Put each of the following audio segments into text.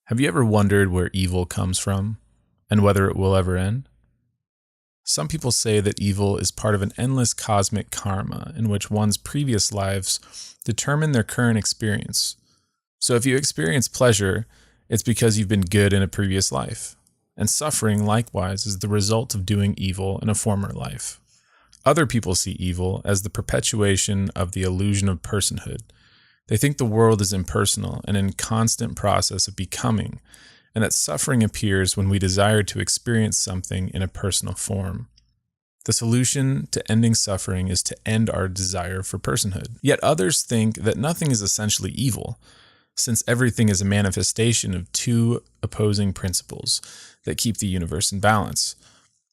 Have you ever wondered where evil comes from and whether it will ever end? Some people say that evil is part of an endless cosmic karma in which one's previous lives determine their current experience. So if you experience pleasure, it's because you've been good in a previous life. And suffering, likewise, is the result of doing evil in a former life. Other people see evil as the perpetuation of the illusion of personhood. They think the world is impersonal and in constant process of becoming, and that suffering appears when we desire to experience something in a personal form. The solution to ending suffering is to end our desire for personhood. Yet others think that nothing is essentially evil, since everything is a manifestation of two opposing principles that keep the universe in balance.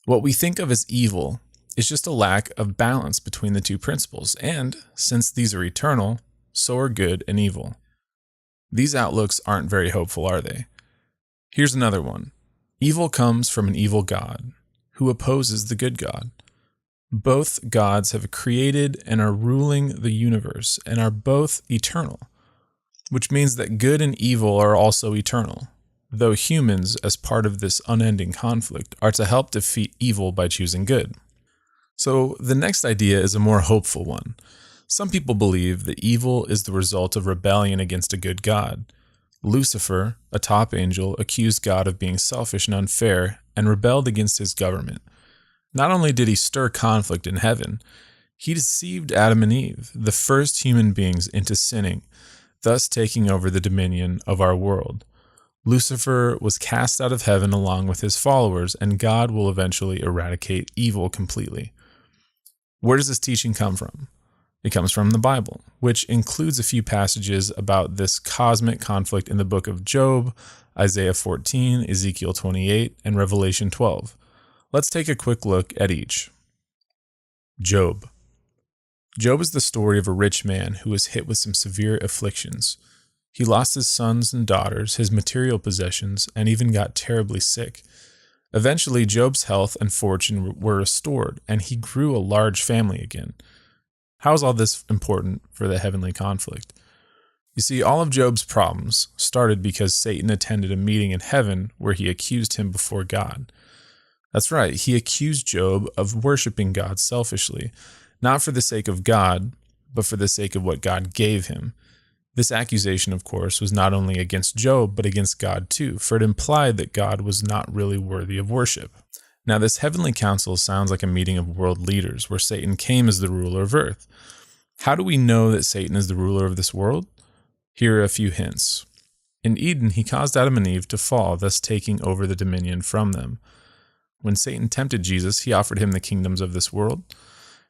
What we think of as evil is just a lack of balance between the two principles, and since these are eternal, so are good and evil. These outlooks aren't very hopeful, are they? Here's another one. Evil comes from an evil God who opposes the good God. Both gods have created and are ruling the universe and are both eternal, which means that good and evil are also eternal, though humans, as part of this unending conflict, are to help defeat evil by choosing good. So the next idea is a more hopeful one. Some people believe that evil is the result of rebellion against a good God. Lucifer, a top angel, accused God of being selfish and unfair and rebelled against his government. Not only did he stir conflict in heaven, he deceived Adam and Eve, the first human beings, into sinning, thus taking over the dominion of our world. Lucifer was cast out of heaven along with his followers, and God will eventually eradicate evil completely. Where does this teaching come from? It comes from the Bible, which includes a few passages about this cosmic conflict in the book of Job, Isaiah 14, Ezekiel 28, and Revelation 12. Let's take a quick look at each. Job. Job is the story of a rich man who was hit with some severe afflictions. He lost his sons and daughters, his material possessions, and even got terribly sick. Eventually, Job's health and fortune were restored, and he grew a large family again. How is all this important for the heavenly conflict? You see, all of Job's problems started because Satan attended a meeting in heaven where he accused him before God. That's right, he accused Job of worshiping God selfishly, not for the sake of God, but for the sake of what God gave him. This accusation, of course, was not only against Job, but against God too, for it implied that God was not really worthy of worship. Now, this heavenly council sounds like a meeting of world leaders where Satan came as the ruler of earth. How do we know that Satan is the ruler of this world? Here are a few hints. In Eden, he caused Adam and Eve to fall, thus taking over the dominion from them. When Satan tempted Jesus, he offered him the kingdoms of this world.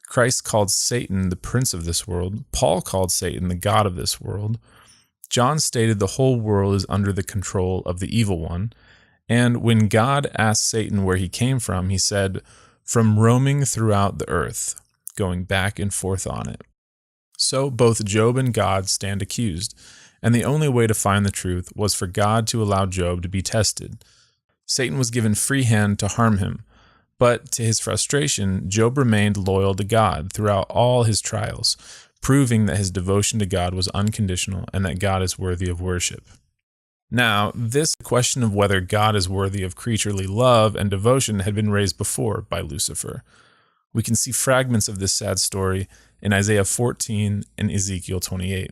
Christ called Satan the prince of this world. Paul called Satan the god of this world. John stated the whole world is under the control of the evil one. And when God asked Satan where he came from, he said, "From roaming throughout the earth," going back and forth on it. So both Job and God stand accused, and the only way to find the truth was for God to allow Job to be tested. Satan was given free hand to harm him, but to his frustration, Job remained loyal to God throughout all his trials, proving that his devotion to God was unconditional and that God is worthy of worship. Now, this question of whether God is worthy of creaturely love and devotion had been raised before by Lucifer. We can see fragments of this sad story in Isaiah 14 and Ezekiel 28.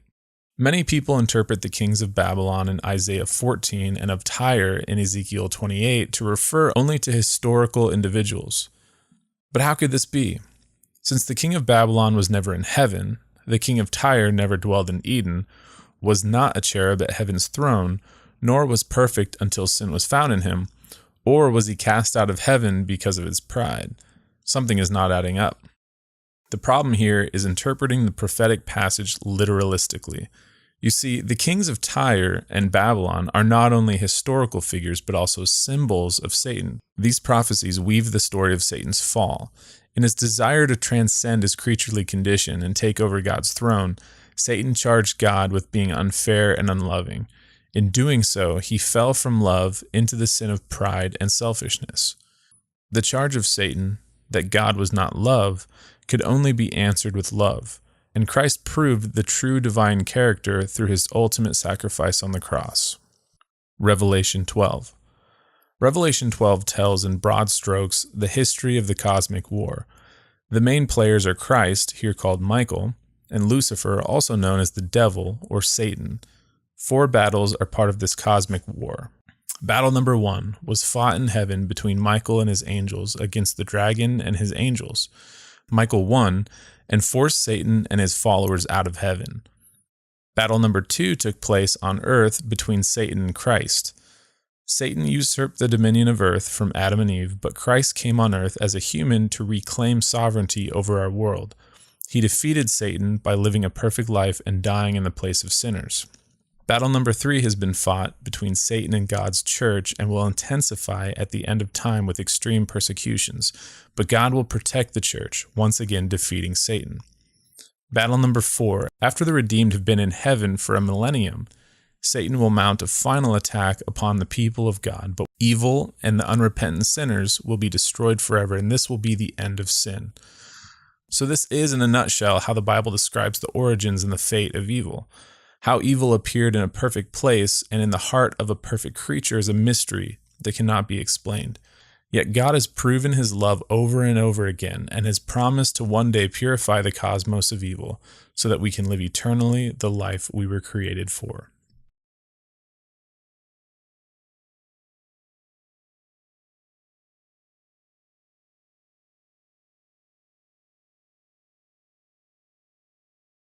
Many people interpret the kings of Babylon in Isaiah 14 and of Tyre in Ezekiel 28 to refer only to historical individuals. But how could this be? Since the king of Babylon was never in heaven, the king of Tyre never dwelled in Eden, was not a cherub at heaven's throne, nor was perfect until sin was found in him, or was he cast out of heaven because of his pride. Something is not adding up. The problem here is interpreting the prophetic passage literalistically. You see, the kings of Tyre and Babylon are not only historical figures, but also symbols of Satan. These prophecies weave the story of Satan's fall. In his desire to transcend his creaturely condition and take over God's throne, Satan charged God with being unfair and unloving. In doing so, he fell from love into the sin of pride and selfishness. The charge of Satan, that God was not love, could only be answered with love, and Christ proved the true divine character through his ultimate sacrifice on the cross. Revelation 12. Revelation 12 tells in broad strokes the history of the cosmic war. The main players are Christ, here called Michael, and Lucifer, also known as the devil or Satan. 4 battles are part of this cosmic war. Battle number 1 was fought in heaven between Michael and his angels against the dragon and his angels. Michael won and forced Satan and his followers out of heaven. Battle number 2 took place on earth between Satan and Christ. Satan usurped the dominion of earth from Adam and Eve, but Christ came on earth as a human to reclaim sovereignty over our world. He defeated Satan by living a perfect life and dying in the place of sinners. Battle number 3 has been fought between Satan and God's church and will intensify at the end of time with extreme persecutions, but God will protect the church, once again defeating Satan. Battle number 4. After the redeemed have been in heaven for a millennium, Satan will mount a final attack upon the people of God, but evil and the unrepentant sinners will be destroyed forever, and this will be the end of sin. So this is, in a nutshell, how the Bible describes the origins and the fate of evil. How evil appeared in a perfect place and in the heart of a perfect creature is a mystery that cannot be explained. Yet God has proven his love over and over again and has promised to one day purify the cosmos of evil so that we can live eternally the life we were created for.